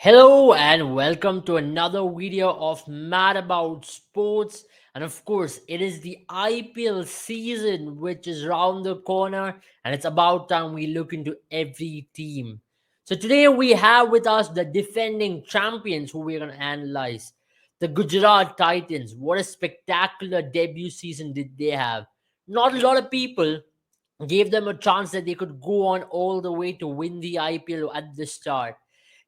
Hello and welcome to another video of Mad About Sports. And of course, it is the IPL season which is round the corner, and it's about time we look into every team. So today we have with us the defending champions who we're going to analyze. The Gujarat Titans. What a spectacular debut season did they have. Not a lot of people gave them a chance that they could go on all the way to win the IPL at the start.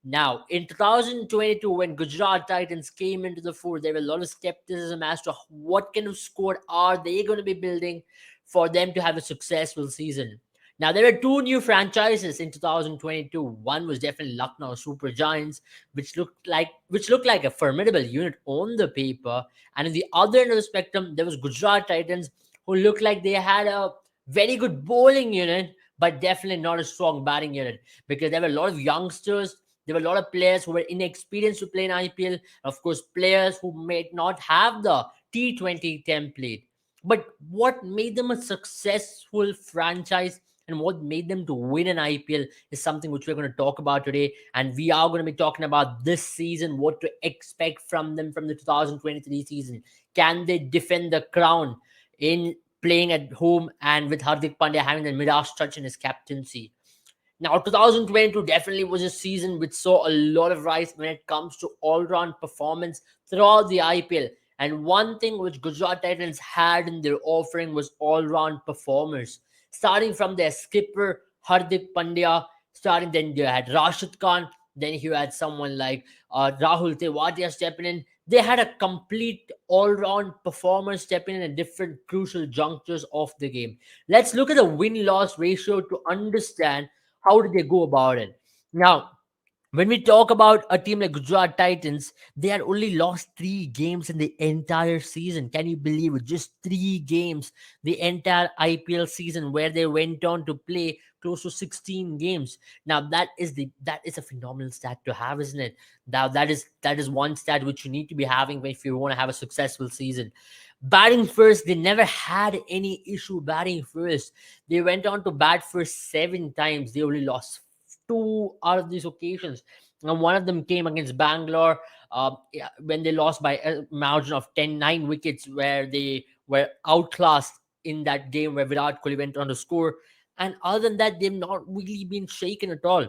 Now, in 2022, when Gujarat Titans came into the fold, there was a lot of skepticism as to what kind of squad are they going to be building for them to have a successful season. Now, there are two new franchises in 2022. One was definitely Lucknow Super Giants, which looked like a formidable unit on the paper, and in the other end of the spectrum, there was Gujarat Titans, who looked like they had a very good bowling unit, but definitely not a strong batting unit because there were a lot of youngsters. There were a lot of players who were inexperienced to play in IPL. Of course, players who may not have the T20 template. But what made them a successful franchise and what made them to win an IPL is something which we're going to talk about today. And we are going to be talking about this season, what to expect from them from the 2023 season. Can they defend the crown in playing at home and with Hardik Pandya having the Midas touch in his captaincy? Now, 2022 definitely was a season which saw a lot of rise when it comes to all-round performance throughout the IPL. And one thing which Gujarat Titans had in their offering was all-round performers. Starting from their skipper Hardik Pandya, starting then they had Rashid Khan, then you had someone like Rahul Tewatia stepping in. They had a complete all-round performer stepping in at different crucial junctures of the game. Let's look at the win-loss ratio to understand how did they go about it. Now, when we talk about a team like Gujarat Titans, they had only lost 3 games in the entire season. Can you believe it? Just 3 games, the entire IPL season, where they went on to play close to 16 games. Now that is a phenomenal stat to have, isn't it? Now that is one stat which you need to be having if you want to have a successful season. Batting first, they never had any issue batting first. They went on to bat first 7 times. They only lost two out of these occasions. And one of them came against Bangalore, yeah, when they lost by a margin of 9 wickets, where they were outclassed in that game where Virat Kohli went on to score. And other than that, they've not really been shaken at all,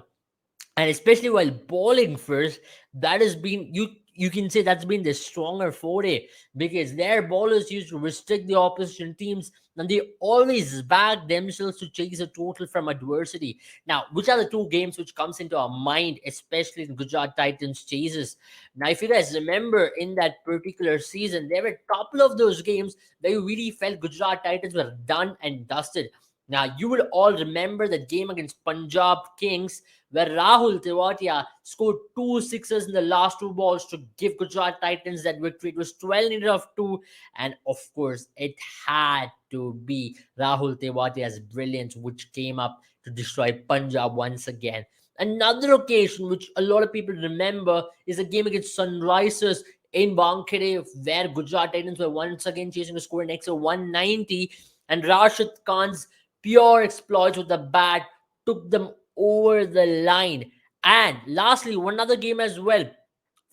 and especially while bowling first, that has been you can say that's been the stronger forte, because their bowlers used to restrict the opposition teams, and they always back themselves to chase a total from adversity. Now, which are the two games which comes into our mind, especially in Gujarat Titans chases? Now, if you guys remember, in that particular season, there were a couple of those games where you really felt Gujarat Titans were done and dusted. Now, you will all remember the game against Punjab Kings, where Rahul Tewatia scored two sixes in the last two balls to give Gujarat Titans that victory. It was 12 instead of 2, and of course, it had to be Rahul Tewatia's brilliance which came up to destroy Punjab once again. Another occasion which a lot of people remember is a game against Sunrisers in Bankhede, where Gujarat Titans were once again chasing a score in excess of 190, and Rashid Khan's pure exploits with the bat took them over the line. And lastly, one other game as well,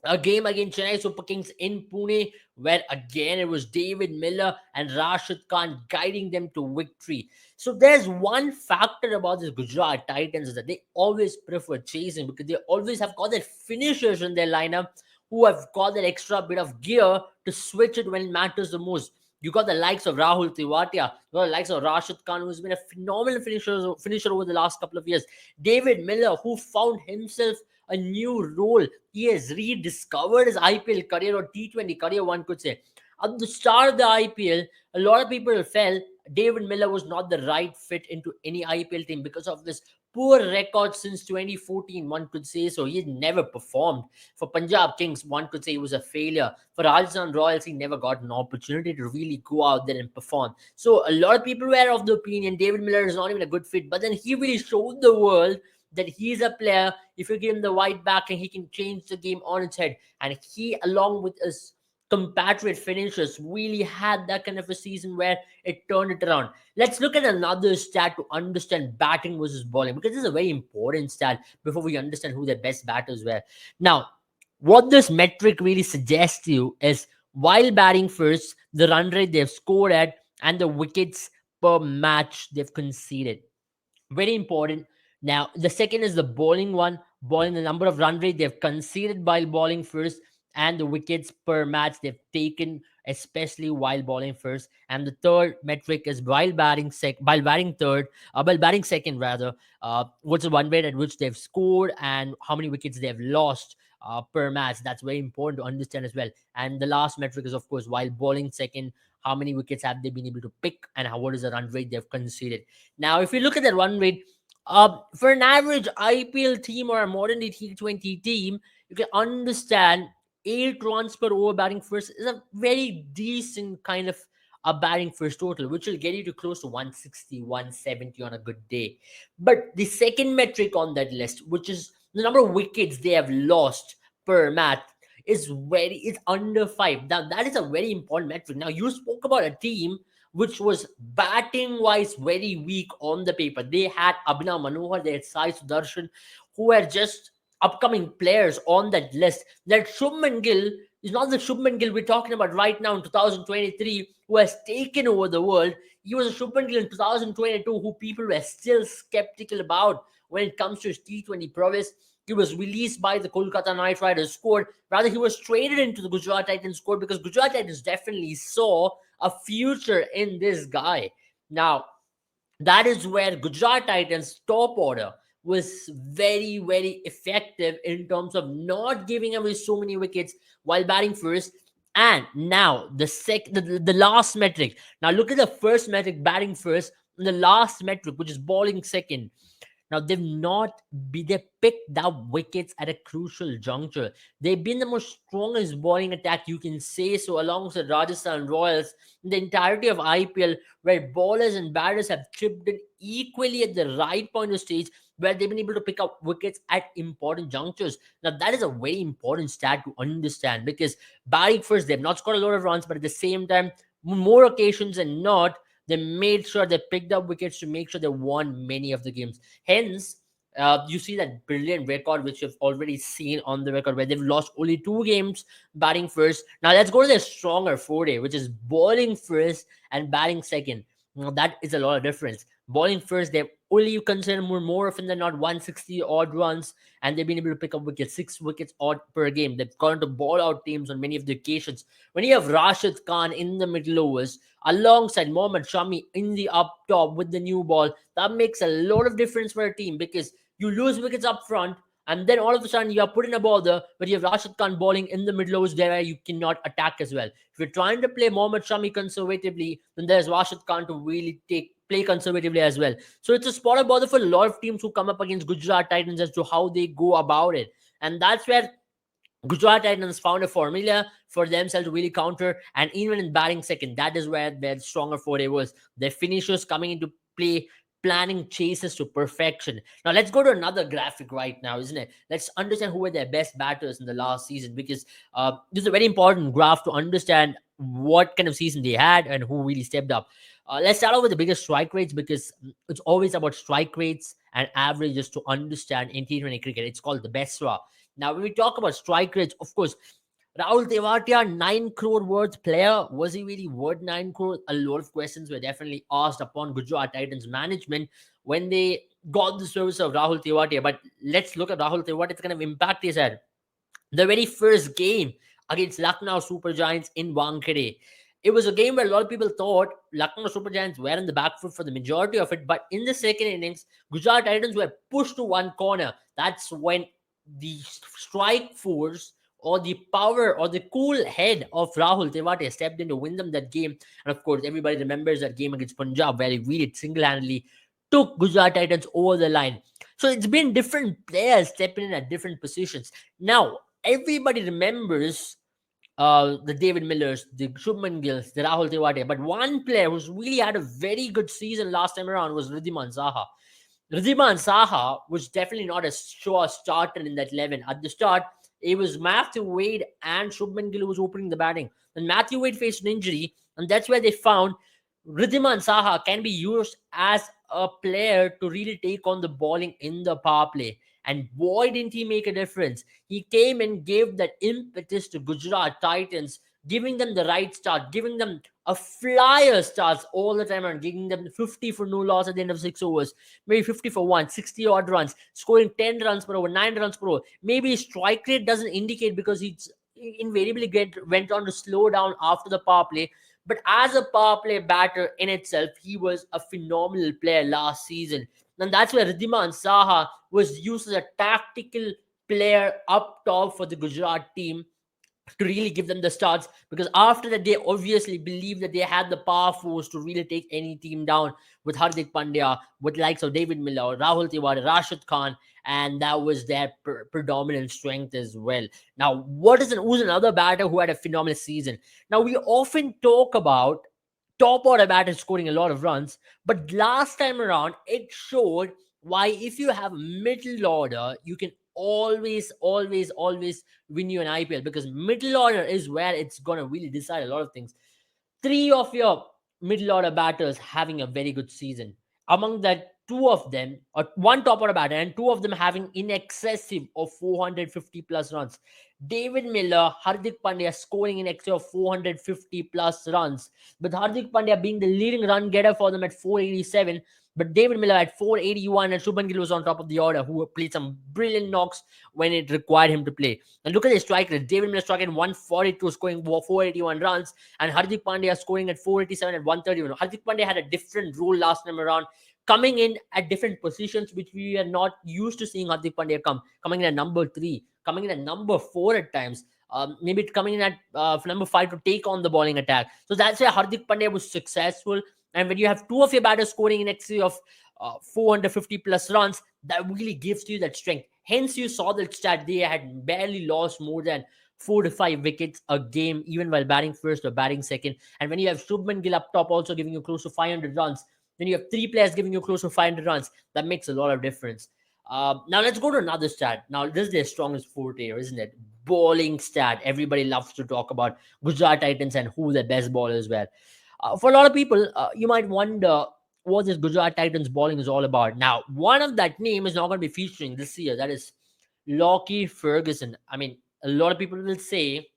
a game against Chennai Super Kings in Pune, where again it was David Miller and Rashid Khan guiding them to victory. So there's one factor about this Gujarat Titans, is that they always prefer chasing, because they always have got their finishers in their lineup who have got that extra bit of gear to switch it when it matters the most. You got the likes of Rahul Tewatia, you got the likes of Rashid Khan, who's been a phenomenal finisher over the last couple of years. David Miller, who found himself a new role. He has rediscovered his IPL career, or T20 career, one could say. At the start of the IPL, a lot of people felt David Miller was not the right fit into any IPL team because of this poor record since 2014, one could say so. He had never performed. For Punjab Kings, one could say he was a failure. For Rajasthan Royals, he never got an opportunity to really go out there and perform. So a lot of people were of the opinion David Miller is not even a good fit. But then he really showed the world that he's a player. If you give him the white backing, he can change the game on its head. And he, along with his compatriot finishers really had that kind of a season where it turned it around. Let's look at another stat to understand batting versus bowling, because this is a very important stat before we understand who their best batters were. Now, what this metric really suggests to you is while batting first, the run rate they've scored at and the wickets per match they've conceded. Very important. Now, the second is the bowling one. Bowling, the number of run rate they've conceded while bowling first, and the wickets per match they've taken, especially while bowling first. And the third metric is while batting third, while batting second rather. What's the run rate at which they've scored and how many wickets they've lost per match. That's very important to understand as well. And the last metric is, of course, while bowling second, how many wickets have they been able to pick, and what is the run rate they've conceded. Now, if you look at the run rate, for an average IPL team or a modern day T20 team, you can understand 8 runs per over batting first is a very decent kind of a batting first total, which will get you to close to 160, 170 on a good day. But the second metric on that list, which is the number of wickets they have lost per match, is under five. Now that is a very important metric. Now you spoke about a team which was batting wise very weak on the paper. They had Abhinav Manohar, they had Sai Sudarshan, who were just upcoming players on that list. That Shubman Gill is not the Shubman Gill we're talking about right now in 2023, who has taken over the world. He was a Shubman Gill in 2022 who people were still skeptical about when it comes to his T20 prowess. He was released by the Kolkata Knight Riders squad. Rather, he was traded into the Gujarat Titans squad because Gujarat Titans definitely saw a future in this guy. Now, that is where Gujarat Titans top order was very, very effective in terms of not giving away so many wickets while batting first. And now the last metric. Now look at the first metric, batting first, and the last metric, which is bowling second. Now they picked up wickets at a crucial juncture. They've been the most strongest bowling attack, you can say so, alongside Rajasthan Royals in the entirety of IPL, where bowlers and batters have chipped in equally at the right point of stage, where they've been able to pick up wickets at important junctures. Now that is a very important stat to understand, because batting first, they've not scored a lot of runs, but at the same time, more occasions than not, they made sure they picked up wickets to make sure they won many of the games. Hence, you see that brilliant record which you've already seen on the record, where they've lost only 2 games batting first. Now let's go to their stronger 4-day, which is bowling first and batting second. Now that is a lot of difference. Bowling first, they've only considered more often than not 160 odd runs, and they've been able to pick up wickets, 6 wickets odd per game. They've gone to ball out teams on many of the occasions. When you have Rashid Khan in the middle overs alongside Mohammad Shami in the up top with the new ball, that makes a lot of difference for a team, because you lose wickets up front, and then all of a sudden you are put in a ball there, but you have Rashid Khan bowling in the middle overs there where you cannot attack as well. If you're trying to play Mohammad Shami conservatively, then there's Rashid Khan to really play conservatively as well. So it's a spot of bother for a lot of teams who come up against Gujarat Titans as to how they go about it. And that's where Gujarat Titans found a formula for themselves to really counter, and even in batting second, that is where their stronger forte was. Their finishers coming into play, planning chases to perfection. Now let's go to another graphic right now, isn't it? Let's understand who were their best batters in the last season, because this is a very important graph to understand what kind of season they had and who really stepped up. Let's start off with the biggest strike rates, because it's always about strike rates and averages to understand in T20 cricket. It's called the best raw. Now, when we talk about strike rates, of course, Rahul Tewatia, 9 crore worth player. Was he really worth 9 crore? A lot of questions were definitely asked upon Gujarat Titans management when they got the service of Rahul Tewatia. But let's look at Rahul Tewatia's kind of impact he's had. The very first game against Lucknow Super Giants in Wankhede. It was a game where a lot of people thought Lucknow Super Giants were in the back foot for the majority of it. But in the second innings, Gujarat Titans were pushed to one corner. That's when the strike force or the power or the cool head of Rahul Tewatia stepped in to win them that game. And of course, everybody remembers that game against Punjab where he really single-handedly took Gujarat Titans over the line. So it's been different players stepping in at different positions. Now, everybody remembers the David Millers, the Shubman Gills, the Rahul Tewatia. But one player who's really had a very good season last time around was Ridhiman Saha. Ridhiman Saha was definitely not a sure starter in that 11 at the start. It was Matthew Wade and Shubman Gill who was opening the batting. And Matthew Wade faced an injury, and that's where they found Ridhiman Saha can be used as a player to really take on the bowling in the power play. And boy, didn't he make a difference. He came and gave that impetus to Gujarat Titans, giving them the right start, giving them a flyer starts all the time and giving them 50 for no loss at the end of 6 overs, maybe 50 for one, 60 odd runs, scoring 10 runs per over, 9 runs per over. Maybe his strike rate doesn't indicate because he's invariably went on to slow down after the power play. But as a power play batter in itself, he was a phenomenal player last season. And that's where Ridhiman Saha was used as a tactical player up top for the Gujarat team to really give them the starts, because after that they obviously believed that they had the power force to really take any team down with Hardik Pandya, with likes of David Miller, Rahul Tiwari, Rashid Khan, and that was their predominant strength as well. Now, who's another batter who had a phenomenal season? Now, we often talk about top order batters scoring a lot of runs, but last time around it showed why if you have middle order, you can always win you an IPL, because middle order is where it's gonna really decide a lot of things. Three of your middle order batters having a very good season. Among that, two of them, or one top order batter, and two of them having in excessive of 450 plus runs. David Miller, Hardik Pandya scoring in excess of 450 plus runs, with Hardik Pandya being the leading run getter for them at 487. But David Miller at 481, and Shubman Gill was on top of the order, who played some brilliant knocks when it required him to play. And look at his strike rate. David Miller struck at 142, scoring 481 runs, and Hardik Pandya scoring at 487 at 131. Hardik Pandya had a different role last time around, coming in at different positions, which we are not used to seeing Hardik Pandya coming in at number 3, coming in at number 4 at times. Maybe coming in at number 5 to take on the bowling attack. So that's why Hardik Pandya was successful. And when you have two of your batters scoring in excess of 450 plus runs, that really gives you that strength. Hence, you saw that stat. They had barely lost more than 4 to 5 wickets a game, even while batting first or batting second. And when you have Shubman Gill up top also giving you close to 500 runs, then you have three players giving you close to 500 runs. That makes a lot of difference. Now let's go to another stat. Now this is their strongest forte here, isn't it? Bowling stat. Everybody loves to talk about Gujarat Titans and who the best bowlers were. For a lot of people, you might wonder what this Gujarat Titans bowling is all about. Now, one of that name is not going to be featuring this year. That is Lockie Ferguson. I mean, a lot of people will say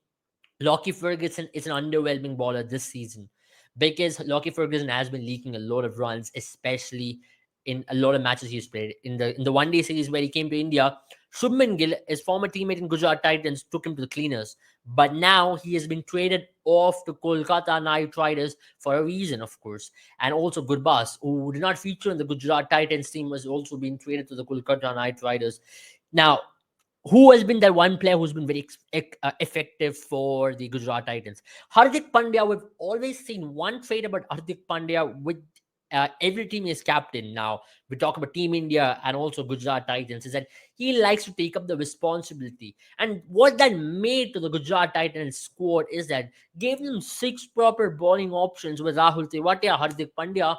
Lockie Ferguson is an underwhelming bowler this season, because Lockie Ferguson has been leaking a lot of runs, especially in a lot of matches he's played. In the one day series where he came to India, Shubman Gill, his former teammate in Gujarat Titans, took him to the cleaners. But now he has been traded off to Kolkata Knight Riders for a reason, of course. And also Gurbaz, who did not feature in the Gujarat Titans team, was also being traded to the Kolkata Knight Riders. Now, who has been that one player who's been very effective for the Gujarat Titans? Hardik Pandya. We've always seen one trait about Hardik Pandya with every team is captain. Now we talk about Team India and also Gujarat Titans, is that he likes to take up the responsibility. And what that made to the Gujarat Titans squad is that gave them six proper bowling options with Rahul Tewatia, Hardik Pandya,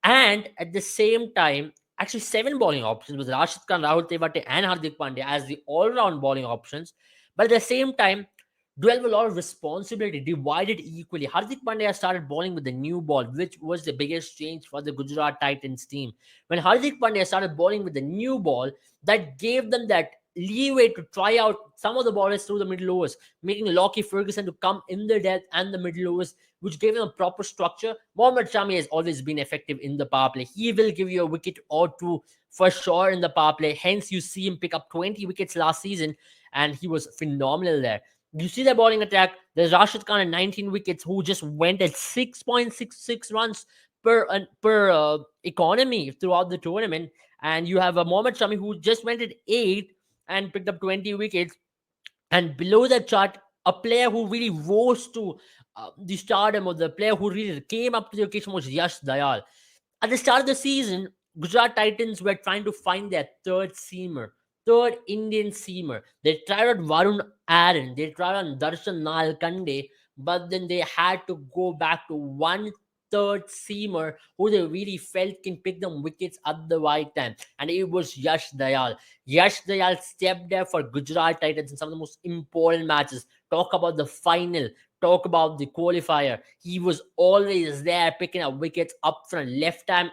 and at the same time, actually seven bowling options with Rashid Khan, Rahul Tewate, and Hardik Pandya as the all-round bowling options. But at the same time, dwell a lot of responsibility, divided equally. Hardik Pandya started bowling with the new ball, which was the biggest change for the Gujarat Titans team. When Hardik Pandya started bowling with the new ball, that gave them that leeway to try out some of the bowlers through the middle overs, making Lockie Ferguson to come in the depth and the middle overs, which gave them a proper structure. Mohammad Shami has always been effective in the power play. He will give you a wicket or two for sure in the power play. Hence, you see him pick up 20 wickets last season, and he was phenomenal there. You see the bowling attack. There's Rashid Khan at 19 wickets, who just went at 6.66 runs per economy throughout the tournament. And you have a Mohammad Shami who just went at 8 and picked up 20 wickets. And below that chart, a player who really rose to the stardom, or the player who really came up to the occasion, was Yash Dayal. At the start of the season, Gujarat Titans were trying to find their third seamer, third Indian seamer. They tried on Varun Aaron, they tried on Darshan Nalkande, but then they had to go back to one third seamer who they really felt can pick them wickets at the right time, and it was Yash Dayal. Yash Dayal stepped there for Gujarat Titans in some of the most important matches. Talk about the final, talk about the qualifier. He was always there picking up wickets up front, left time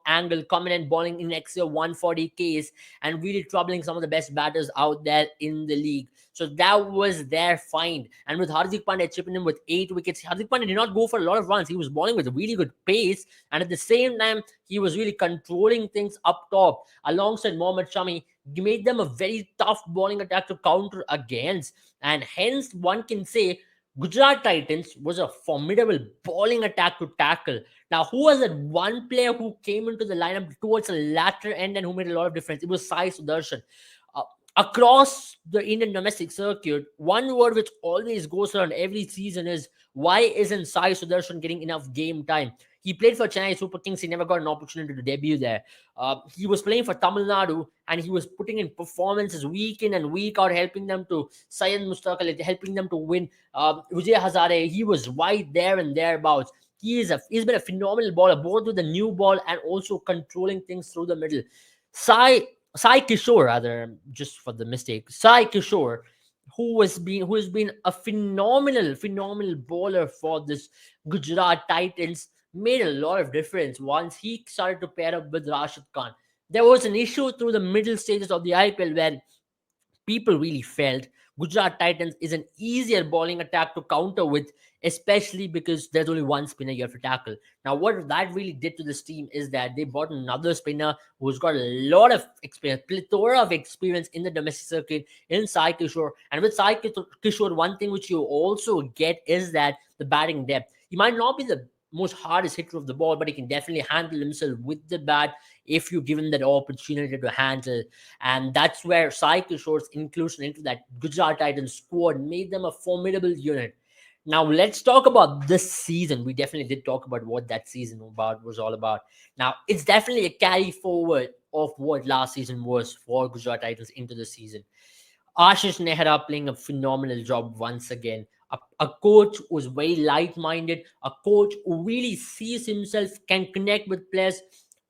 angle, coming and bowling in excess of 140 Ks, and really troubling some of the best batters out there in the league. So that was their find. And with Hardik Pandya chipping in with 8 wickets, Hardik Pandya did not go for a lot of runs. He was bowling with a really good pace, and at the same time, he was really controlling things up top alongside Mohammad Shami. Made them a very tough bowling attack to counter against, and hence one can say Gujarat Titans was a formidable bowling attack to tackle. Now, who was that one player who came into the lineup towards the latter end and who made a lot of difference? It was Sai Sudarshan. Uh, Across the Indian domestic circuit, one word which always goes around every season is why isn't Sai Sudarshan getting enough game time? He played for Chennai Super Kings. He never got an opportunity to debut there. He was playing for Tamil Nadu, and he was putting in performances week in and week out, helping them to Syed Mustaq, helping them to win. Vijay Hazare, he was right there and thereabouts. He's been a phenomenal bowler, both with the new ball and also controlling things through the middle. Sai Sai Kishore, rather, just for the mistake, Sai Kishore, who has been a phenomenal bowler for this Gujarat Titans, made a lot of difference once he started to pair up with Rashid Khan. There was an issue through the middle stages of the IPL where people really felt Gujarat Titans is an easier bowling attack to counter with, especially because there's only one spinner you have to tackle. Now, what that really did to this team is that they bought another spinner who's got a lot of experience, plethora of experience in the domestic circuit in Sai Kishore. And with Sai Kishore, one thing which you also get is that the batting depth. He might not be the most hardest hitter of the ball, but he can definitely handle himself with the bat if you give him that opportunity to handle. And that's where Sai Kishore's inclusion into that Gujarat Titans squad made them a formidable unit. Now let's talk about this season. We definitely did talk about what that season was all about. Now it's definitely a carry forward of what last season was for Gujarat Titans into the season. Ashish Nehra playing a phenomenal job once again. A coach who's very light-minded, a coach who really sees himself, can connect with players,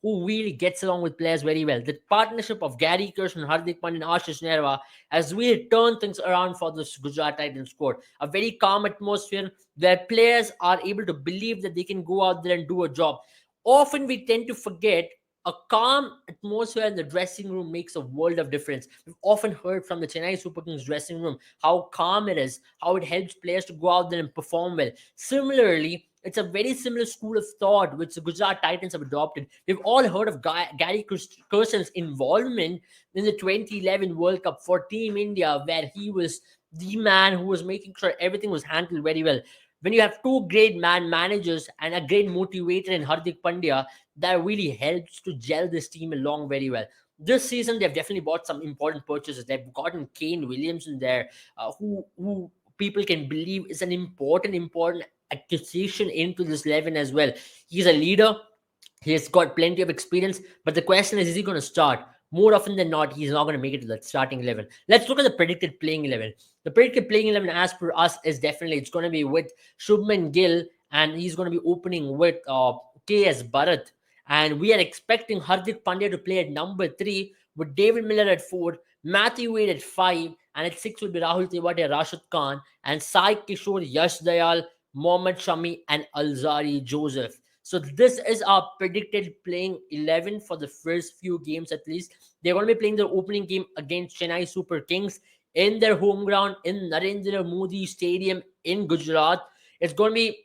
who really gets along with players very well. The partnership of Gary Kirsten, Hardik Pandya, and Ashish Nehra has really turned things around for this Gujarat Titans squad. A very calm atmosphere where players are able to believe that they can go out there and do a job. Often we tend to forget a calm atmosphere in the dressing room makes a world of difference. We've often heard from the Chennai Super Kings dressing room how calm it is, how it helps players to go out there and perform well. Similarly, it's a very similar school of thought which the Gujarat Titans have adopted. We've all heard of Gary Kirsten's involvement in the 2011 World Cup for Team India, where he was the man who was making sure everything was handled very well. When you have two great managers and a great motivator in Hardik Pandya, that really helps to gel this team along very well. This season, they've definitely bought some important purchases. They've gotten Kane Williamson there, who people can believe is an important acquisition into this 11 as well. He's a leader. He has got plenty of experience, but the question is he going to start? More often than not, he's not going to make it to the starting 11. Let's look at the predicted playing 11. The predicted playing 11, as per us, is definitely it's going to be with Shubman Gill, and he's going to be opening with KS Bharat. And we are expecting Hardik Pandya to play at number 3, with David Miller at 4, Matthew Wade at 5, and at 6 will be Rahul Tewati, Rashid Khan, and Sai Kishore, Yash Dayal, Mohammad Shami, and Alzari Joseph. So this is our predicted playing 11 for the first few games at least. They're going to be playing their opening game against Chennai Super Kings in their home ground in Narendra Modi Stadium in Gujarat. It's going to be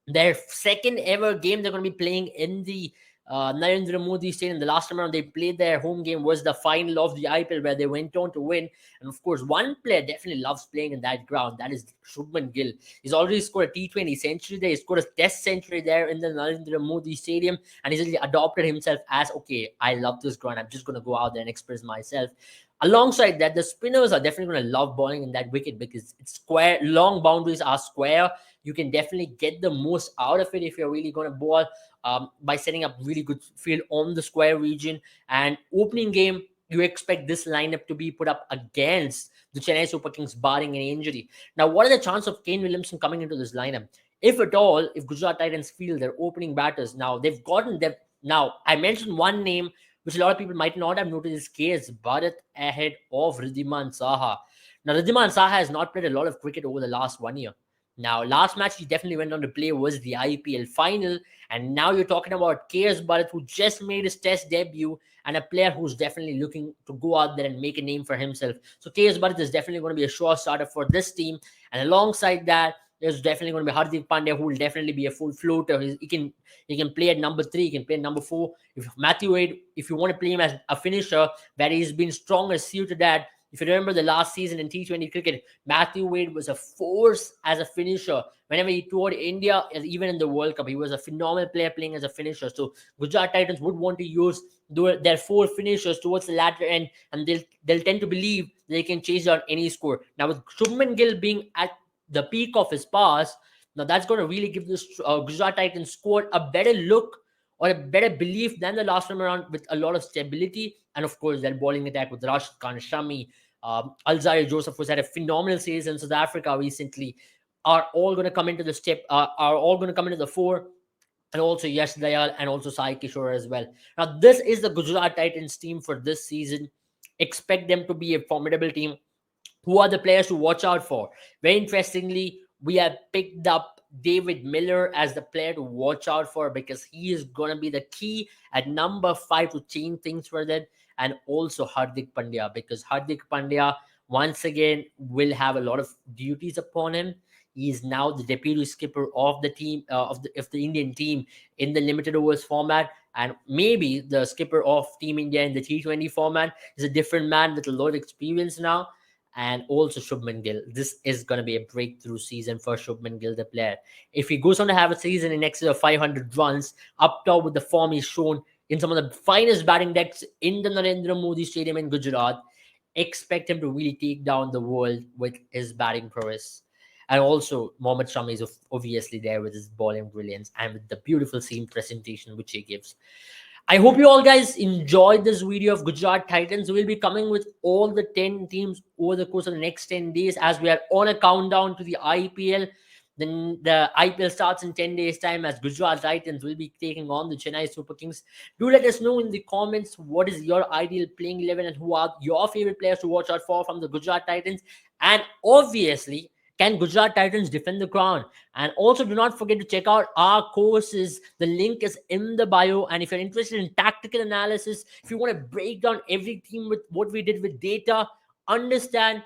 their second ever game they're going to be playing in the Narendra Modi Stadium. The last time around they played their home game was the final of the IPL where they went on to win. And of course, one player definitely loves playing in that ground. That is Shubman Gill. He's already scored a T20 century there. He scored a test century there in the Narendra Modi Stadium. And he's really adopted himself as, okay, I love this ground. I'm just going to go out there and express myself. Alongside that, the spinners are definitely going to love bowling in that wicket because it's square. Long boundaries are square. You can definitely get the most out of it if you're really going to bowl by setting up really good field on the square region. And opening game, you expect this lineup to be put up against the Chennai Super Kings barring any injury. Now, what are the chances of Kane Williamson coming into this lineup? If at all, if Gujarat Titans feel their opening batters, now they've gotten them. Now, I mentioned one name which a lot of people might not have noticed is KS Bharat ahead of Ridhiman Saha. Now, Ridhiman Saha has not played a lot of cricket over the last 1 year. Now, last match he definitely went on to play was the IPL final, and now you're talking about KS Bharat, who just made his Test debut, and a player who's definitely looking to go out there and make a name for himself. So KS Bharat is definitely going to be a sure starter for this team, and alongside that, there's definitely going to be Hardik Pandya, who will definitely be a full floater. He can play at number 3, he can play at number 4. If Matthew Wade, if you want to play him as a finisher, where he's been stronger suited that. If you remember the last season in T20 cricket, Matthew Wade was a force as a finisher. Whenever he toured India, even in the World Cup, he was a phenomenal player playing as a finisher. So Gujarat Titans would want to use their 4 finishers towards the latter end, and they'll tend to believe they can chase down any score. Now with Shubman Gill being at the peak of his past, now that's going to really give this Gujarat Titans squad a better look or a better belief than the last time around, with a lot of stability. And of course, their bowling attack with Rashid Khan, Shami, Alzhir Joseph, who's had a phenomenal season in South Africa recently, are all going to come into the are all going to come into the fore, and also Yash Dayal and also Sai Kishore as well. Now, this is the Gujarat Titans team for this season. Expect them to be a formidable team. Who are the players to watch out for? Very interestingly, we have picked up David Miller as the player to watch out for, because he is going to be the key at number 5 to change things for them. And also Hardik Pandya, because Hardik Pandya once again will have a lot of duties upon him. He is now the deputy skipper of the team, of the Indian team in the limited overs format, and maybe the skipper of Team India in the T20 format is a different man with a lot of experience now. And also Shubman Gill. This is going to be a breakthrough season for Shubman Gill, the player. If he goes on to have a season in excess of 500 runs, up top with the form he's shown in some of the finest batting decks in the Narendra Modi Stadium in Gujarat, expect him to really take down the world with his batting prowess. And also, Mohammad Shami is obviously there with his bowling brilliance and with the beautiful seam presentation which he gives. I hope you all guys enjoyed this video of Gujarat Titans. We'll be coming with all the 10 teams over the course of the next 10 days, as we are on a countdown to the IPL. Then the IPL starts in 10 days' time, as Gujarat Titans will be taking on the Chennai Super Kings. Do let us know in the comments what is your ideal playing 11 and who are your favorite players to watch out for from the Gujarat Titans. And obviously, can Gujarat Titans defend the crown? And also, do not forget to check out our courses. The link is in the bio. And if you're interested in tactical analysis, if you want to break down every team with what we did with data, understand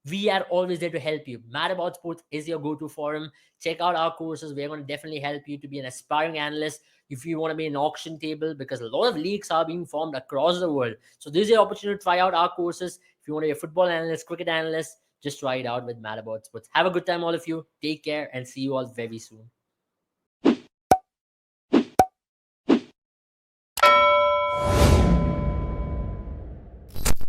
we are always there to help you. Mad About Sports is your go-to forum. Check out our courses. We're going to definitely help you to be an aspiring analyst. If you want to be an auction table, because a lot of leagues are being formed across the world. So this is your opportunity to try out our courses. If you want to be a football analyst, cricket analyst, just try it out with Mad About Sports. Have a good time, all of you. Take care and see you all very soon.